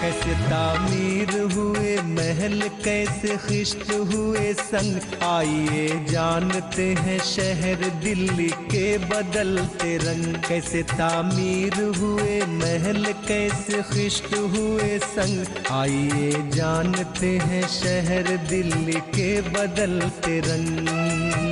कैसे तामीर हुए महल, कैसे खिश्त हुए संग, आइए जानते हैं शहर दिल्ली के बदलते रंग। कैसे तामीर हुए महल, कैसे खिश्त हुए संग, आइए जानते हैं शहर दिल्ली के बदलते रंग।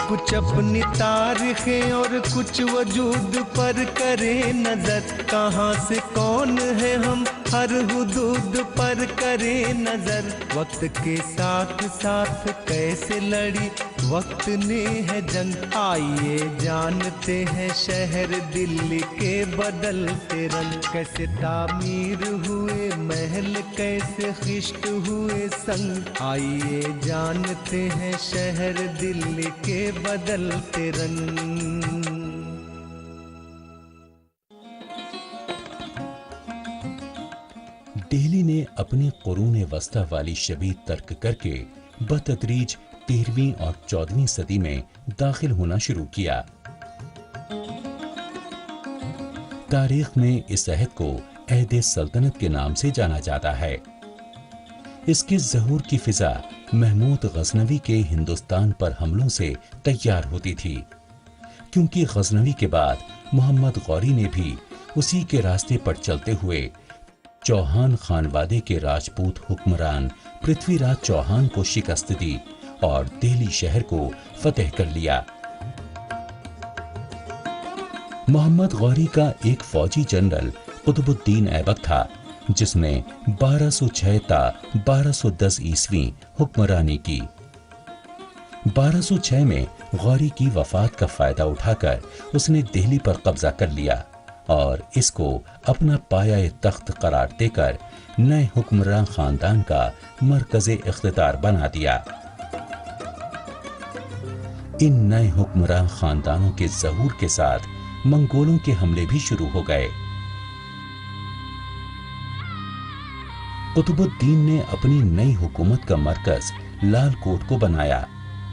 कुछ अपनी तारीखें और कुछ वजूद पर करे नजर, कहाँ से कौन है हम हर हुदूद पर करे नजर। वक्त के साथ साथ कैसे लड़ी वक्त ने है जंग, आइए जानते हैं शहर दिल्ली के बदलते रंग। कैसे तामीर हुए महल, कैसे खिश्त हुए संग, आइए जानते हैं शहर दिल्ली के बदलते रंग। दिल्ली ने अपनी कुरून वस्ता वाली शबीह तर्क करके बतदरीज 13वीं और 14वीं सदी में दाखिल होना शुरू किया। तारीख में इस अहद को अहद सल्तनत के नाम से जाना जाता है। इसके ज़हूर की फिजा महमूद गजनवी के हिंदुस्तान पर हमलों से तैयार होती थी, क्योंकि गजनवी के बाद मोहम्मद गौरी ने भी उसी के रास्ते पर चलते हुए चौहान खानवादे के राजपूत हुक्मरान पृथ्वीराज चौहान को शिकस्त दी और दिल्ली शहर को फतेह कर लिया। मोहम्मद गौरी का एक फौजी जनरल कुतुबुद्दीन ऐबक था, जिसने 1206 ता 1210 ईस्वी हुक्मरानी की। 1206 में गौरी की वफात का फायदा उठाकर उसने दिल्ली पर कब्जा कर लिया और इसको अपना पाया तख्त करार देकर नए हुक्मरान खानदान का मरकज़े इख्तिदार बना दिया। इन नए हुक्मरान खानदानों के ज़हूर के साथ मंगोलों के हमले भी शुरू हो गए। कुतुबुद्दीन ने अपनी नई हुकूमत का मरकज लाल कोट को बनाया,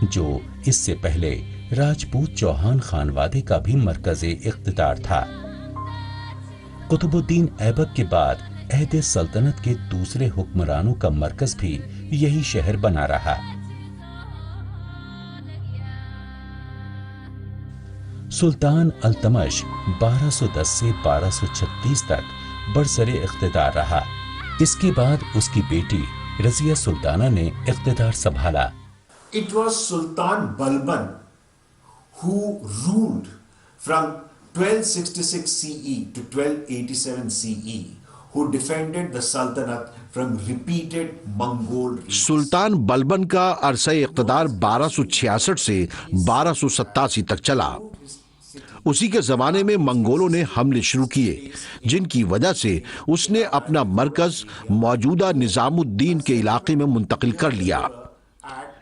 जो इससे पहले राजपूत चौहान खानवादे का भी मरकज़े इख्तिदार था। कुतुबुद्दीन ऐबक के बाद अहद सल्तनत के दूसरे हुक्मरानों का मरकज भी यही शहर बना रहा। सुल्तान अल्तमश 1210 से 1236 तक बरसरे इख्तिदार रहा। इसके बाद उसकी बेटी रजिया सुल्ताना ने इख्तिदार संभाला। It was Sultan Balban who ruled from 1266 CE to 1287 CE, who defended the Sultanate from repeated Mongol raids. सुल्तान बलबन का अरसा इख्तिदार 1266 से 1287 तक चला। उसी के जमाने में मंगोलों ने हमले शुरू किए, जिनकी वजह से उसने अपना मरकज मौजूदा निजामुद्दीन के इलाके में मुंतकिल कर लिया।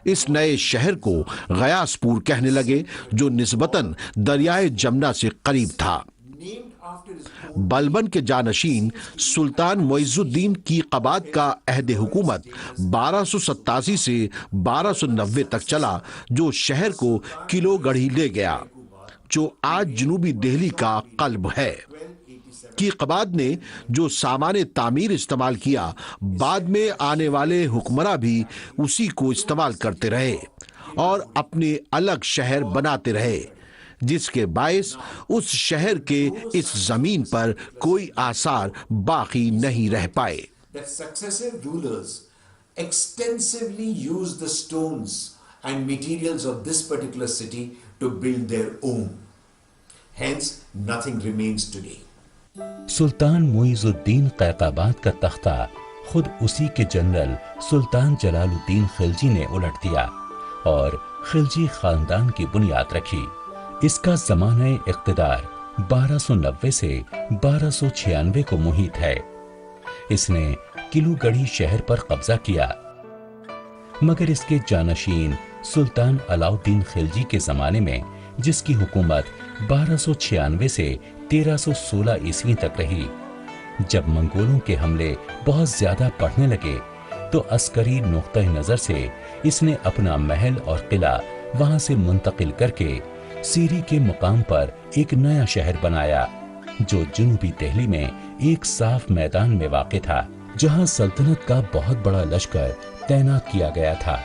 इस नए शहर को गयासपुर कहने लगे, जो निस्बतन दरियाए जमुना से करीब था। बलबन के जानशीन सुल्तान मुइज़ुद्दीन की क़बाद का अहद हुकूमत 1287 से 1290 तक चला, जो शहर को किलो गढ़ी ले गया, जो आज जनूबी दिल्ली का कल्ब है। की क़बाद ने जो सामाने तामीर इस्तेमाल किया, बाद में आने वाले हुक्मरां भी उसी को इस्तेमाल करते रहे और अपने अलग शहर बनाते रहे, जिसके बायस उस शहर के इस जमीन पर कोई आसार बाकी नहीं रह पाए। Successive rulers extensively used the stones and materials of this particular city to build their own. Hence, nothing remains today. सुल्तान मुइज़ुद्दीन कैकाबाद का तख्ता खुद उसी के जनरल सुल्तान जलालुद्दीन खिलजी ने उलट दिया और खिलजी खानदान की बुनियाद रखी। इसका ज़माने इक़्तिदार 1290 से 1296 को मुहित है। इसने किलूगढ़ी शहर पर कब्जा किया, मगर इसके जानशीन सुल्तान अलाउद्दीन खिलजी के ज़माने में, जिसकी हुकूमत 1296 से 1316 ईस्वी तक रही। जब मंगोलों के हमले बहुत ज्यादा बढ़ने लगे तो अस्करी नुक्ता नजर से इसने अपना महल और किला वहां से मुंतकिल करके सीरी के मुकाम पर एक नया शहर बनाया, जो जनूबी दिल्ली में एक साफ मैदान में वाक़ था, जहां सल्तनत का बहुत बड़ा लश्कर तैनात किया गया था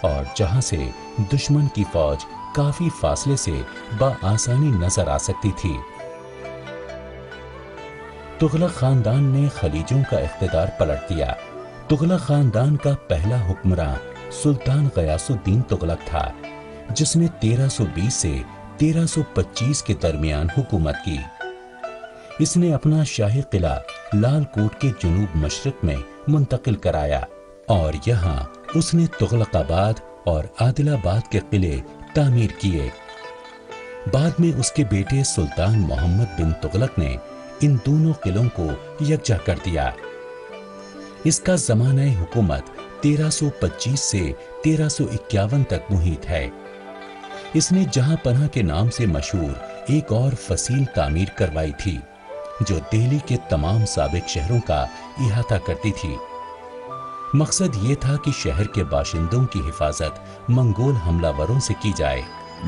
और जहां से दुश्मन की फौज काफी फासले से बआसानी नजर आ सकती थी। तुगलक खानदान ने खलीजों का इख्तिदार पलट दिया। तुगलक खानदान का पहला हुक्मरान सुल्तान गयासुद्दीन तुगलक था, जिसने 1320 से 1325 के दरमियान हुकूमत की। इसने अपना शाही किला लाल कोट के जनूब मशरिक में मुंतकिल कराया और यहाँ उसने तुगलकाबाद और आदिलाबाद के किले तामीर किए। बाद में उसके बेटे सुल्तान मोहम्मद बिन तुगलक ने इन दोनों किलों को यकजा कर दिया। इसका ज़माना हुकूमत 1325 से 1351 तक मुहित है। इसने जहां पनाह के नाम से मशहूर एक और फसील तामीर करवाई थी, जो दिल्ली के तमाम साबिक शहरों का इहाता करती थी। मकसद ये था कि शहर के बाशिंदों की हिफाजत मंगोल हमलावरों से की जाए।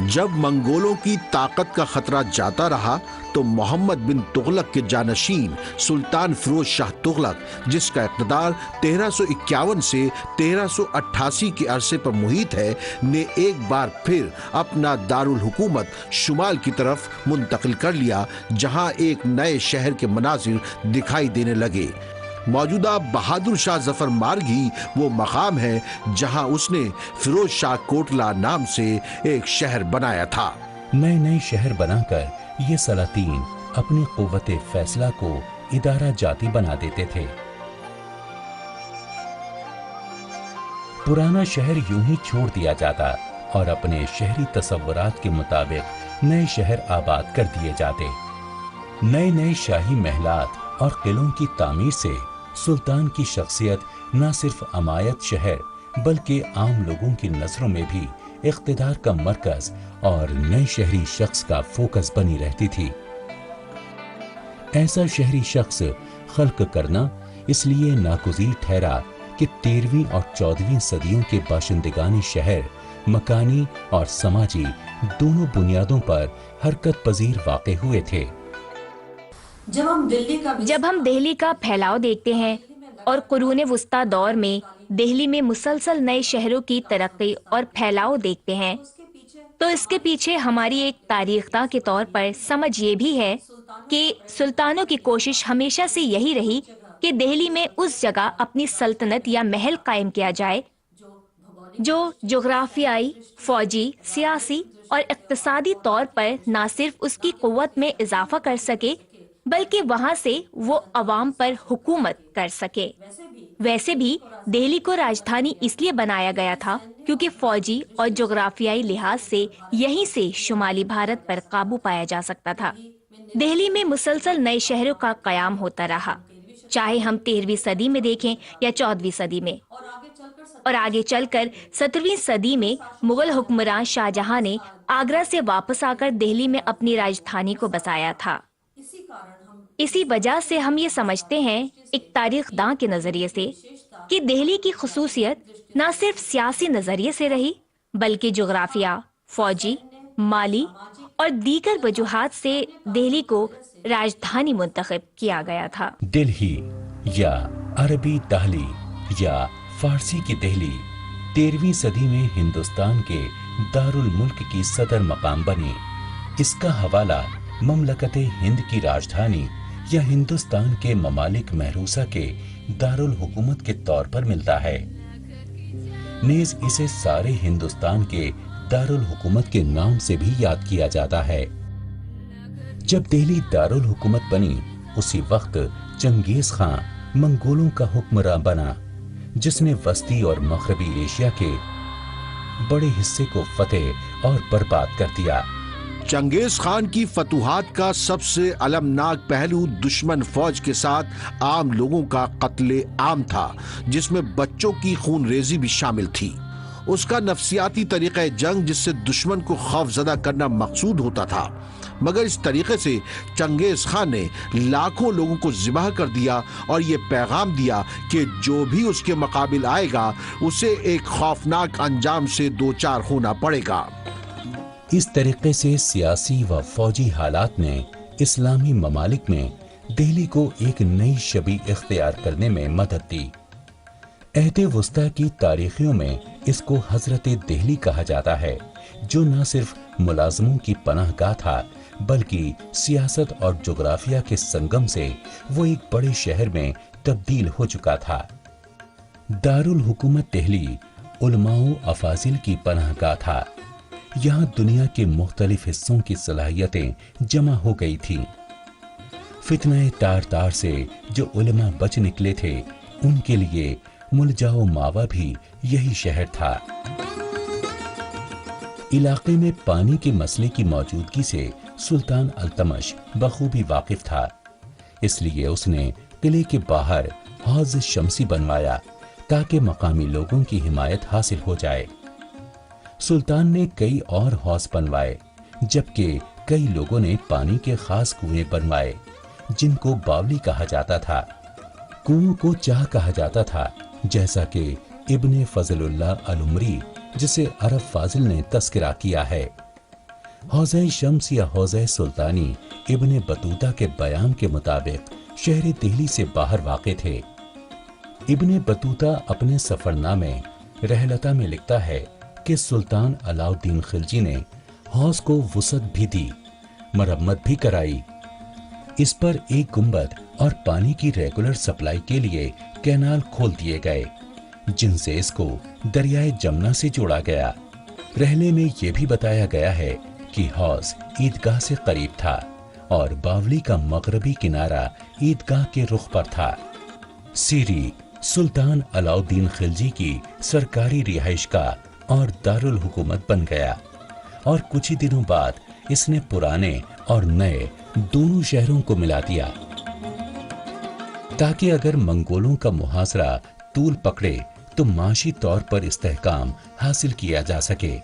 जब मंगोलों की ताकत का खतरा जाता रहा तो मोहम्मद बिन तुगलक के जानशीन सुल्तान फिरोज शाह तुगलक, जिसका इक़्तिदार 1351 से 1388 के अरसे पर मुहित है, ने एक बार फिर अपना दारुल हुकूमत शुमाल की तरफ मुंतकिल कर लिया, जहां एक नए शहर के मनाजिर दिखाई देने लगे। मौजूदा बहादुर शाह जफर मार्ग ही वो मकाम है जहां उसने फिरोज शाह कोटला नाम से एक शहर बनाया था। नए नए शहर बनाकर ये सलातीन अपनी कुव्वते फैसला को इदारा जाती बना देते थे। पुराना शहर यूं ही छोड़ दिया जाता और अपने शहरी तसव्वुरात के मुताबिक नए शहर आबाद कर दिए जाते। नए नए शाही महलात और किलों की तामीर से सुल्तान की शख्सियत न सिर्फ अमायत शहर बल्कि आम लोगों की नजरों में भी इख्तिदार का मरकज और नए शहरी शख्स का फोकस बनी रहती थी। ऐसा शहरी शख्स खल्क करना इसलिए नागुज़ीर ठहरा कि 13वीं और 14वीं सदियों के बाशिंदगानी शहर मकानी और समाजी दोनों बुनियादों पर हरकत पजीर वाक़े हुए थे। जब हम दिल्ली का फैलाव देखते हैं और कुरूने वुस्ता दौर में दिल्ली में मुसलसल नए शहरों की तरक्की और फैलाव देखते हैं, तो इसके पीछे हमारी एक तारीखदां के तौर पर समझ ये भी है कि सुल्तानों की कोशिश हमेशा से यही रही कि दिल्ली में उस जगह अपनी सल्तनत या महल कायम किया जाए जो जोग्राफियाई, फौजी, सियासी और इक्तिसादी तौर पर न सिर्फ उसकी कुव्वत में इजाफा कर सके बल्कि वहां से वो अवाम पर हुकूमत कर सके। वैसे भी दिल्ली को राजधानी इसलिए बनाया गया था क्योंकि फौजी और जोग्राफियाई लिहाज से यहीं से शुमाली भारत पर काबू पाया जा सकता था। दिल्ली में मुसलसल नए शहरों का कयाम होता रहा, चाहे हम 13वीं सदी में देखें या 14वीं सदी में, और आगे चलकर 17वीं सदी में मुगल हुक्मरान शाहजहां ने आगरा से वापस आकर दिल्ली में अपनी राजधानी को बसाया था। इसी वजह से हम ये समझते हैं एक तारीखदां के नजरिए से कि दिल्ली की खुसूसियत न सिर्फ सियासी नजरिए से रही बल्कि जोग्राफिया, फौजी, माली और दीगर वजूहात से दिल्ली को राजधानी मुंतखब किया गया था। दिल्ली या अरबी दहली या फारसी की दिल्ली 13वीं सदी में हिंदुस्तान के दारुल मुल्क की सदर मकाम बनी। इसका हवाला ममलकत हिंद की राजधानी या हिंदुस्तान के ममालिक महरूसा के दारुल हुकूमत के तौर पर मिलता है। नेज़ इसे सारे हिंदुस्तान के दारुल हुकूमत के नाम से भी याद किया जाता है। जब दिल्ली दारुल हुकूमत बनी उसी वक्त चंगेज खान मंगोलों का हुक्मरान बना, जिसने वस्ती और मगरबी एशिया के बड़े हिस्से को फतेह और बर्बाद कर दिया। चंगेज खान की फतूहात का सबसे अलमनाक पहलू दुश्मन फौज के साथ आम लोगों का कत्ले आम था, जिसमें बच्चों की खूनरेजी भी शामिल थी। उसका नफसियाती तरीक़ा जंग, जिससे दुश्मन को खौफजदा करना मकसूद होता था, مگر اس طریقے سے چنگیز خان نے لاکھوں لوگوں کو ذبح کر دیا اور یہ پیغام دیا کہ جو بھی اس کے مقابل آئے گا اسے ایک خوفناک انجام سے دوچار ہونا پڑے گا۔ اس طریقے سے سیاسی و فوجی حالات نے اسلامی ممالک میں دہلی کو ایک نئی شبیہ اختیار کرنے میں مدد دی۔ عہد وسطیٰ کی تاریخیوں میں اس کو حضرت دہلی کہا جاتا ہے، جو نہ صرف ملازموں کی پناہ گاہ تھا بلکہ سیاست اور جغرافیہ کے سنگم سے وہ ایک بڑے شہر میں تبدیل ہو چکا تھا۔ دارالحکومت دہلی علماء و افاضل کی پناہ گاہ تھا۔ یہاں دنیا کے مختلف حصوں کی صلاحیتیں جمع ہو گئی تھیں۔ فتنہ تار سے جو علماء بچ نکلے تھے ان کے لیے ملجا و ماوا بھی یہی شہر تھا۔ علاقے میں پانی کے مسئلے کی موجودگی سے سلطان التمش بخوبی واقف تھا، اس لیے اس نے قلعے کے باہر حوض شمسی بنوایا تاکہ مقامی لوگوں کی حمایت حاصل ہو جائے۔ سلطان نے کئی اور حوض بنوائے، جبکہ کئی لوگوں نے پانی کے خاص کنویں بنوائے جن کو باولی کہا جاتا تھا۔ کنویں کو چاہ کہا جاتا تھا، جیسا کہ ابن فضل اللہ العمری جسے عرب فاضل نے تذکرہ کیا ہے۔ حوض شمس یا حوض سلطانی ابن بطوطہ کے بیان کے مطابق شہر دہلی سے باہر واقع تھے۔ ابن بطوطہ اپنے سفر نامے رحلتہ میں لکھتا ہے کہ سلطان علاء الدین خلجی نے حوض کو وسعت بھی دی، مرمت بھی کرائی۔ اس پر ایک گنبد اور پانی کی ریگولر سپلائی کے لیے کینال کھول دیے گئے، جن سے اس کو دریائے جمنا سے جوڑا گیا۔ رحلے میں یہ بھی بتایا گیا ہے کہ حوض عیدگاہ سے قریب تھا اور باولی کا مغربی کنارہ عیدگاہ کے رخ پر تھا۔ سیری سلطان علاء الدین خلجی کی سرکاری رہائش گاہ اور دارالحکومت بن گیا، اور کچھ ہی دنوں بعد اس نے پرانے اور نئے دونوں شہروں کو ملا دیا تاکہ اگر منگولوں کا محاصرہ طول پکڑے تو معاشی طور پر استحکام حاصل کیا جا سکے۔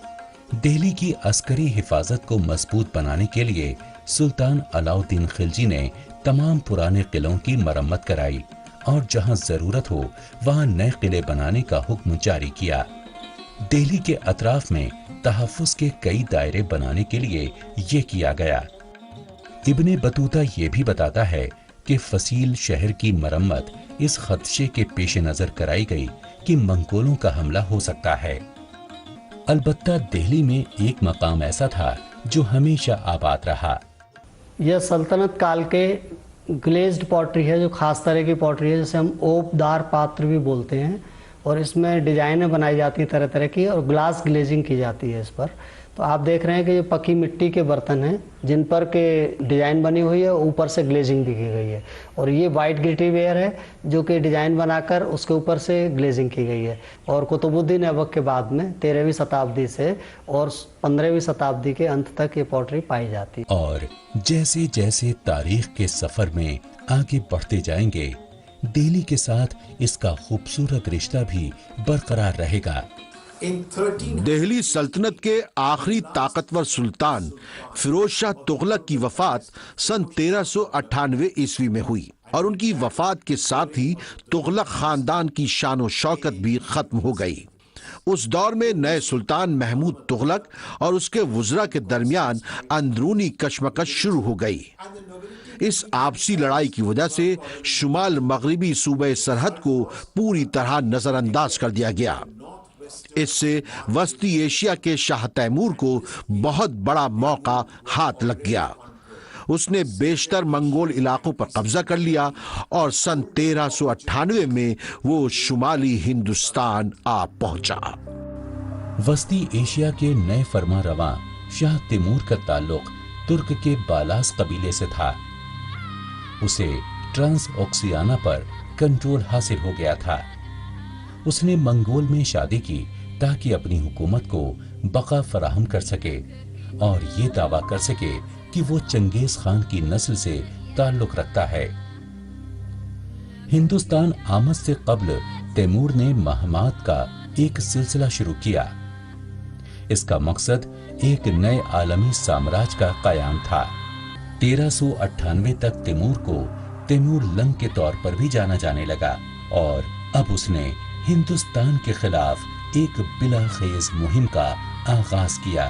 دہلی کی عسکری حفاظت کو مضبوط بنانے کے لیے سلطان علاء الدین خلجی نے تمام پرانے قلعوں کی مرمت کرائی اور جہاں ضرورت ہو وہاں نئے قلعے بنانے کا حکم جاری کیا۔ دہلی کے اطراف میں تحفظ کے کئی دائرے بنانے کے لیے یہ کیا گیا۔ ابن بطوطہ یہ بھی بتاتا ہے کہ فصیل شہر کی مرمت اس خدشے کے پیش نظر کرائی گئی کہ منگولوں کا حملہ ہو سکتا ہے۔ البتہ دہلی میں ایک مقام ایسا تھا جو ہمیشہ آباد رہا۔ یہ سلطنت کال کے گلیزڈ پوٹری ہے، جو خاص طرح کی پوٹری ہے جسے ہم اوپ دار پاتر بھی بولتے ہیں، اور اس میں ڈیزائنیں بنائی جاتی ہیں طرح طرح کی اور گلاس گلیزنگ کی جاتی ہے اس پر۔ تو آپ دیکھ رہے ہیں کہ یہ پکی مٹی کے برتن ہیں جن پر کہ ڈیزائن بنی ہوئی ہے، اوپر سے گلیزنگ بھی کی گئی ہے، اور یہ وائٹ گریٹی ویئر ہے جو کہ ڈیزائن بنا کر اس کے اوپر سے گلیزنگ کی گئی ہے، اور قطب الدین ایبک کے بعد میں 13ویں شتابدی سے اور 15ویں شتابدی کے انت تک یہ پوٹری پائی جاتی ہے۔ اور جیسے جیسے تاریخ کے سفر میں آگے بڑھتے جائیں گے، دہلی کے ساتھ اس کا خوبصورت رشتہ بھی برقرار رہے گا۔ دہلی سلطنت کے آخری طاقتور سلطان فیروز شاہ تغلق کی وفات سن 1398 عیسوی میں ہوئی، اور ان کی وفات کے ساتھ ہی تغلق خاندان کی شان و شوکت بھی ختم ہو گئی۔ اس دور میں نئے سلطان محمود تغلق اور اس کے وزراء کے درمیان اندرونی کشمکش شروع ہو گئی۔ اس آپسی لڑائی کی وجہ سے شمال مغربی صوبہ سرحد کو پوری طرح نظر انداز کر دیا گیا۔ اس سے وسطی ایشیا کے شاہ تیمور کو بہت بڑا موقع ہاتھ لگ گیا۔ اس نے بیشتر منگول علاقوں پر قبضہ کر لیا اور سن 1398 میں وہ شمالی ہندوستان آ پہنچا۔ وسطی ایشیا کے نئے فرما رواں شاہ تیمور کا تعلق ترک کے بالاس قبیلے سے تھا۔ اسے ٹرانس اوکسیانا پر کنٹرول حاصل ہو گیا تھا۔ اس نے منگول میں شادی کی تاکہ اپنی حکومت کو بقا فراہم کر سکے اور یہ دعویٰ کر سکے کہ وہ چنگیز خان کی نسل سے تعلق رکھتا ہے۔ ہندوستان آمد سے قبل تیمور نے مہمات کا ایک سلسلہ شروع کیا۔ اس کا مقصد ایک نئے عالمی سامراج کا قیام تھا۔ 1398 तक तैमूर को तैमूर लंग के तौर पर भी जाना जाने लगा और अब उसने हिंदुस्तान के खिलाफ एक बिलाखेज मुहिम का आगाज किया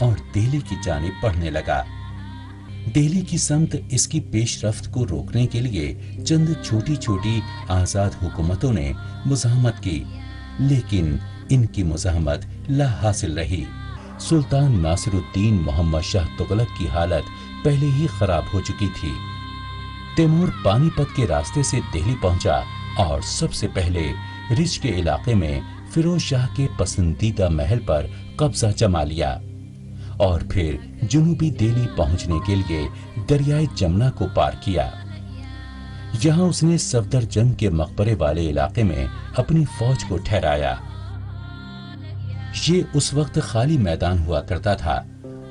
और दिल्ली की जानिब बढ़ने लगा। दिल्ली की समत इसकी पेशरफ्त को रोकने के लिए चंद छोटी छोटी आजाद हुकूमतों ने मुज़ाहमत की, लेकिन इनकी मुज़ाहमत ला हासिल रही। सुल्तान नासिरुद्दीन मोहम्मद शाह तुगलक की हालत पहले ही खराब हो चुकी थी। तैमूर पानीपत के रास्ते से दिल्ली पहुंचा और सबसे पहले रिज के इलाके में फिरोज शाह के पसंदीदा महल पर कब्जा जमा लिया और फिर जुनूबी दिल्ली पहुंचने के लिए दरियाए जमुना को पार किया। यहां उसने सफदरजंग के मकबरे वाले इलाके में अपनी फौज को ठहराया। ये उस वक्त खाली मैदान हुआ करता था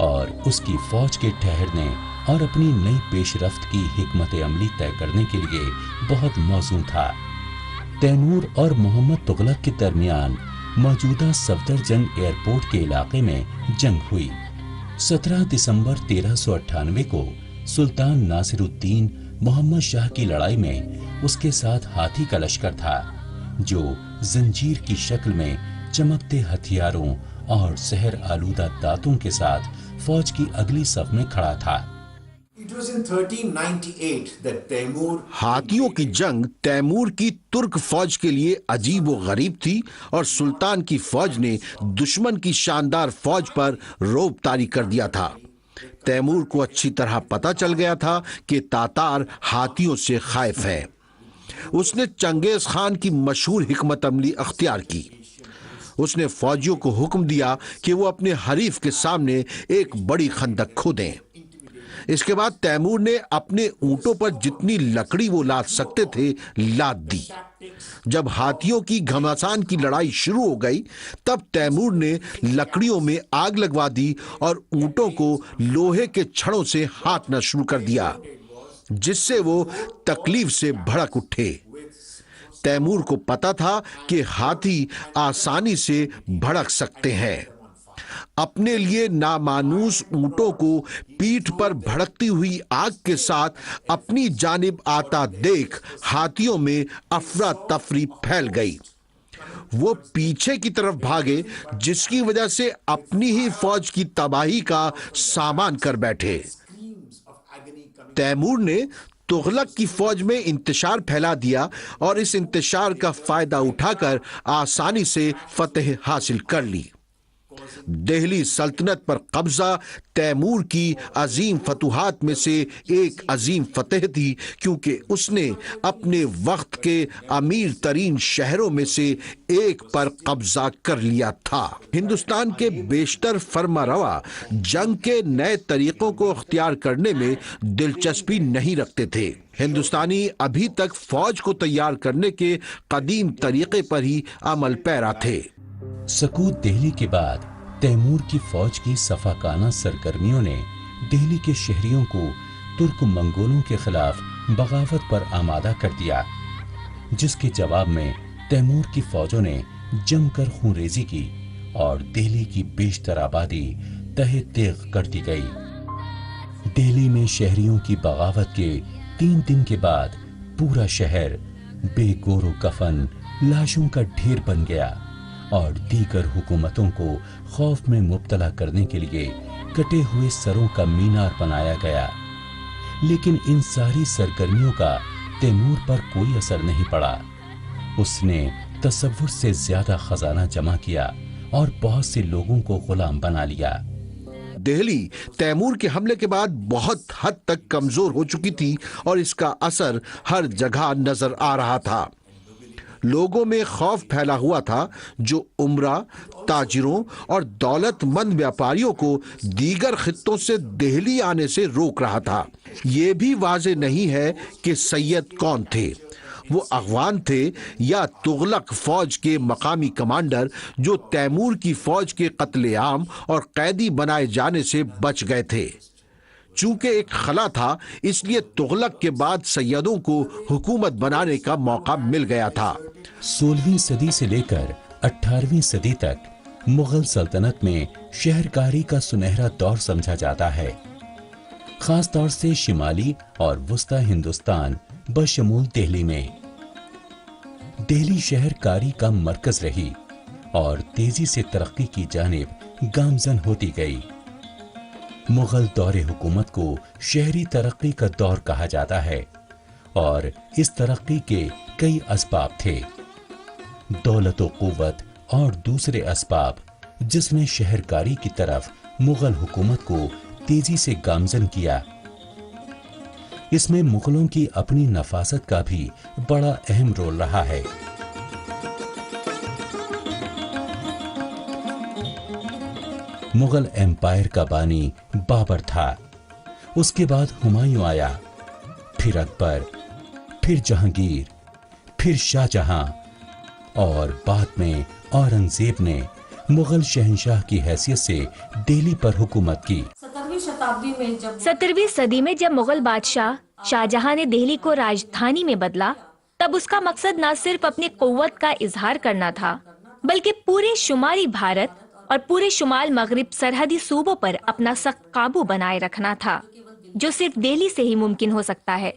और उसकी फौज के ठहरने और अपनी नई पेशरफ्त की हिकमत अमली तय करने के लिए बहुत मौजूद था। तैमूर और मोहम्मद तुगलक के दरमियान मौजूदा सफदरजंग एयरपोर्ट के इलाके में जंग हुई। 17 दिसंबर 1398 को सुल्तान नासिरुद्दीन मोहम्मद शाह की लड़ाई में उसके साथ हाथी का लश्कर था, जो जंजीर की शक्ल में चमकते हथियारों और जहर आलूदा दांतों के साथ फौज की अगली सफ में खड़ा था। It was in 1398 that Taimur हाथियों की जंग तैमूर की तुर्क फौज के लिए अजीब व गरीब थी और सुल्तान की फौज ने दुश्मन की शानदार फौज पर रोब तारी कर दिया था। तैमूर को अच्छी तरह पता चल गया था कि तातार हाथियों से खौफ है। उसने चंगेज खान की मशहूर हिकमत अमली अख्तियार की। उसने फौजियों को हुक्म दिया कि वो अपने हरीफ के सामने एक बड़ी खंदक खोदें। इसके बाद तैमूर ने अपने ऊंटों पर जितनी लकड़ी वो लाद सकते थे लाद दी। जब हाथियों की घमासान की लड़ाई शुरू हो गई, तब तैमूर ने लकड़ियों में आग लगवा दी और ऊंटों को लोहे के छड़ों से हांकना शुरू कर दिया, जिससे वो तकलीफ से भड़क उठे। तैमूर को पता था कि हाथी आसानी से भड़क सकते हैं। अपने लिए नामानूस ऊंटों को पीठ पर भड़कती हुई आग के साथ अपनी जानिब आता देख हाथियों में अफरा तफरी फैल गई। वो पीछे की तरफ भागे, जिसकी वजह से अपनी ही फौज की तबाही का सामान कर बैठे। तैमूर ने तुगलक की फौज में इंतशार फैला दिया और इस इंतशार का फायदा उठाकर आसानी से फतह हासिल कर ली। दिल्ली सल्तनत पर कब्जा तैमूर की अजीम फतूहात में से एक अजीम फतह थी, क्योंकि उसने अपने वक्त के अमीर तरीन शहरों में से एक पर कब्जा कर लिया था। हिंदुस्तान के बेशतर फरमारवा जंग के नए तरीकों को अख्तियार करने में दिलचस्पी नहीं रखते थे। हिंदुस्तानी अभी तक फौज को तैयार करने के कदीम तरीके पर ही अमल पैरा थे। सकूत दिल्ली के बाद तैमूर की फौज की सफाकाना सरगर्मियों ने दिल्ली के शहरियों को तुर्क मंगोलों के खिलाफ बगावत पर आमादा कर दिया, जिसके जवाब में तैमूर की फौजों ने जमकर खूनरेजी की और दिल्ली की बेशतर आबादी तहे तेग कर दी गई। दिल्ली में शहरियों की बगावत के 3 दिन के बाद पूरा शहर बेगोरो कफन लाशों का ढेर बन गया और दीगर हुकूमतों को खौफ में मुब्तला करने के लिए कटे हुए सरों का मीनार बनाया गया। लेकिन इन सारी सरगर्मियों का तैमूर पर कोई असर नहीं पड़ा। उसने तसव्वुर से ज्यादा खजाना जमा किया और बहुत से लोगों को गुलाम बना लिया। दिल्ली तैमूर के हमले के बाद बहुत हद तक कमजोर हो चुकी थी और इसका असर हर जगह नजर आ रहा था। लोगों में खौफ फैला हुआ था, जो उमरा, ताजिरों और दौलतमंद व्यापारियों को दीगर खित्तों से दिल्ली आने से रोक रहा था। ये भी वाज़ेह नहीं है कि सैयद कौन थे। वो अगवान थे या तुगलक फौज के मकामी कमांडर, जो तैमूर की फौज के कत्लेआम और कैदी बनाए जाने से बच गए थे। चूंकि एक खला था, इसलिए तुगलक के बाद सैयदों को हुकूमत बनाने का मौका मिल गया था। 16वीं सदी से लेकर 18वीं सदी तक मुगल सल्तनत में शहरकारी का सुनहरा दौर समझा जाता है। खास तौर से शिमाली और वस्ता हिंदुस्तान बशमूल दिल्ली में। दिल्ली शहर कारी का मरकज रही और तेजी से तरक्की की जानिब गामजन होती गई। मुगल दौरे हुकूमत को शहरी तरक्की का दौर कहा जाता है और इस तरक्की के कई असबाब थे, दौलत व कुव्वत और दूसरे असबाब जिसने शहरकारी की तरफ मुगल हुकूमत को तेजी से गामजन किया। इसमें मुगलों की अपनी नफासत का भी बड़ा अहम रोल रहा है। मुगल एम्पायर का बानी बाबर था, उसके बाद हुमायूं आया, फिर अकबर, फिर जहांगीर, फिर शाहजहां और बाद में औरंगजेब ने मुगल शहंशाह की हैसियत से दिल्ली पर हुकूमत की। 17वीं सदी में जब मुगल बादशाह शाहजहां ने दिल्ली को राजधानी में बदला, तब उसका मकसद न सिर्फ अपनी कुव्वत का इजहार करना था, बल्कि पूरे शुमाली भारत और पूरे शुमाल मगरिब सरहदी सूबों पर अपना सख्त काबू बनाए रखना था, जो सिर्फ दिल्ली से ही मुमकिन हो सकता है।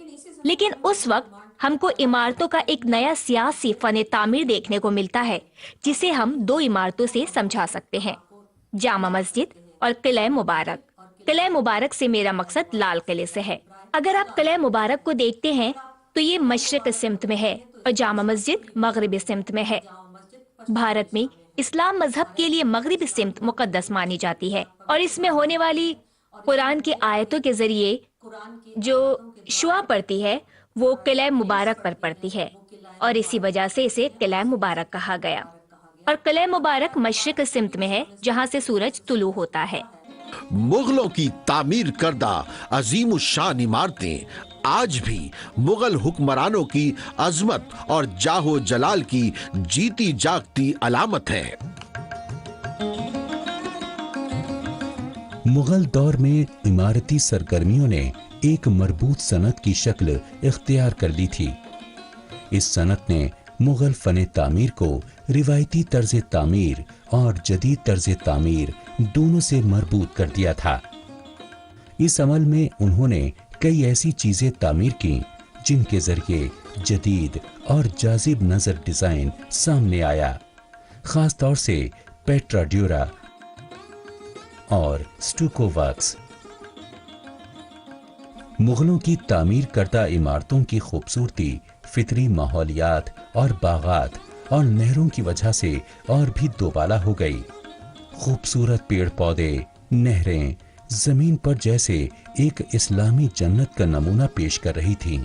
लेकिन उस वक्त हमको इमारतों का एक नया सियासी फन तामीर देखने को मिलता है, जिसे हम दो इमारतों से समझा सकते हैं, जामा मस्जिद और किला मुबारक। किला मुबारक से मेरा मकसद लाल किले से है। अगर आप किला मुबारक को देखते हैं तो ये मशरिक सिमत में है और जामा मस्जिद मगरिबी सिमत में है। भारत में इस्लाम मजहब के लिए मगरिबी सिमत मुकद्दस मानी जाती है और इसमें होने वाली कुरान की आयतों के जरिए जो शुआ पड़ती है वो किला मुबारक पर पड़ती है और इसी वजह से इसे किला मुबारक कहा गया। और किला मुबारक मशरिक सिमत में है, जहां से सूरज तुलू होता है। मुगलों की तामीर करदा अजीम शान इमारतें आज भी मुगल हुक्मरानों की अजमत और जाहो जलाल की जीती जागती अलामत है। मुगल दौर में इमारती सरगर्मियों ने एक मरबूत सनत की शक्ल इख्तियार कर ली थी। इस सनत ने मुगल फने तामीर को रिवायती तर्ज तामीर और जदीद तर्ज तामीर दोनों से मरबूत कर दिया था। इस अमल में उन्होंने कई ऐसी चीजें तामीर की जिनके जरिए जदीद और जाजिब नजर डिजाइन सामने आया, खास तौर से पेट्रा ड्यूरा और स्टूको वर्क्स। मुगलों की तामीर करदा इमारतों की खूबसूरती फितरी माहौलियात और बागात और नहरों की वजह से और भी दोबाला हो गई। खूबसूरत पेड़ पौधे, नहरें जमीन पर जैसे एक इस्लामी जन्नत का नमूना पेश कर रही थीं।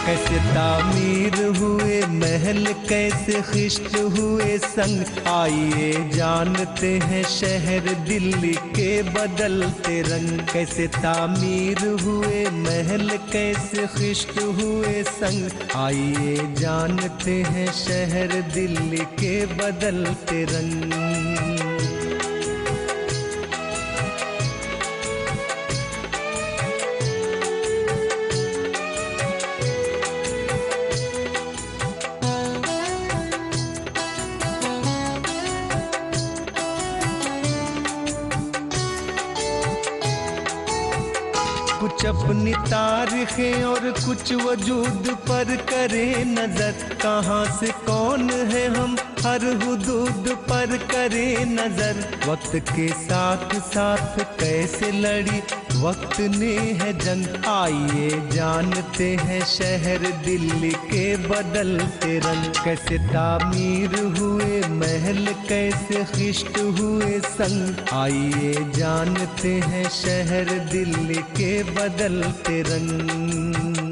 कैसे तामीर हुए महल, कैसे खिश्त हुए संग, आइए जानते हैं शहर दिल्ली के बदलते रंग। कैसे तामीर हुए महल, कैसे खिश्त हुए संग, आइए जानते हैं शहर दिल्ली के बदलते रंग। कुछ अपनी तारीखें और कुछ वजूद पर करे नजर, कहाँ से कौन है हम हर हुदूद पर करे नजर। वक्त के साथ साथ कैसे लड़ी वक्त ने है जंग, आइए जानते हैं शहर दिल्ली के बदलते रंग। कैसे तामीर हुए महल, कैसे खिश्त हुए संग, आइए जानते हैं शहर दिल्ली के बदलते रंग।